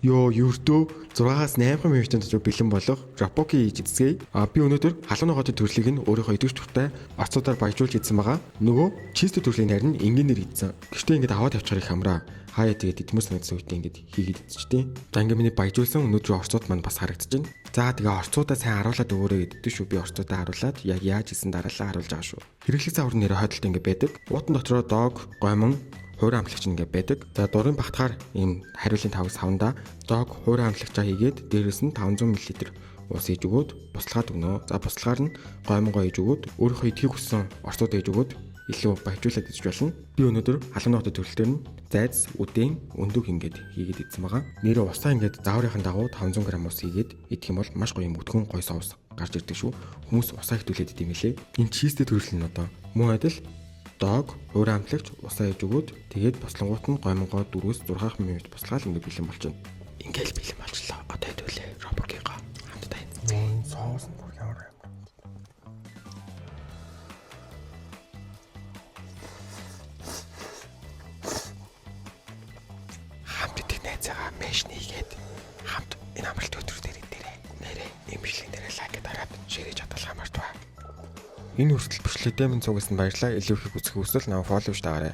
Ердөө 6-аас 8 минутын дотор бэлэн болох рапоки хийж эзэсгэе. Би өнөөдөр халууны хотын төрлийг нь өөрийнхөө идэвх туртай орцуудаар баяжуулж эзэн байгаа. Нөгөө чистэ төрлийн харин энгийнээр эзэн. Гэхдээ ингээд аваад явчихаар их амраа. Хаяа тэгээд эдмэс нэгсэн үедээ ингээд хийгээд эзэжтэй. За ингээд миний баяжуулсан өнөөдрийн орцууд маань бас харагдаж байна. За тэгээ орцуудаа сайн харуулад өгөөрэй гэдэгтэй шүү. Би орцуудаа харуулад яг яаж хийсэн дараалал харуулж байгаа шүү. Хэрэглэх цаавар нэрэ хойдолтой ингээд байдаг. Уутан дотроо дог, гомон хуурай амтлагч ингээ байдаг. За дурын багтахаар ийм хариулын тавг савнда дог хуурай амтлагчаа хийгээд дээрэс нь 500 мл ус хийж өгөөд буслаад өгнө. За буслахаар нь гомгоо хийж өгөөд өөрийнхөө идэхийг хүссэн орцууд хийж өгөөд илүү баяжуулаад идэж болно. Би өнөөдөр халууны хотын төрөлтөөр нь зайц, үдээн, өндөг ингээд хийгээд идсэн байгаа. Нэрээ усаа ингээд зааврынхаа дагуу 500 г ус хийгээд идэх юм бол маш гоё юм өтгөн гоё соус гарч ирдэг шүү. Хүмүүс усаа хитүүлээд идэм билээ. Энэ чизтэй төрөл нь одоо мөн адил дог, хуурай амтлагч усаа хийж өгөөд тэгээд бослонгууд нь гомгоо 4-6 минут буслаад ингээд бэлэн болчихно. Ингээл бэлэн болчлоо. Одоо хэдүүлээ. Робокиго хамтдаа энэ соус нь бүр ямар юм. Хамт идэх найзаагаа мэш нэгээд хамт энэ амралт өдөр дээр нэрээ имжлэн дээр лайк дараад ширэж чадвал хамаартва. Энэ хүртэл бичлэгтэй минь цугсан баярлалаа. Илүү их үзэх хүсвэл намайг фоллоу штаарай.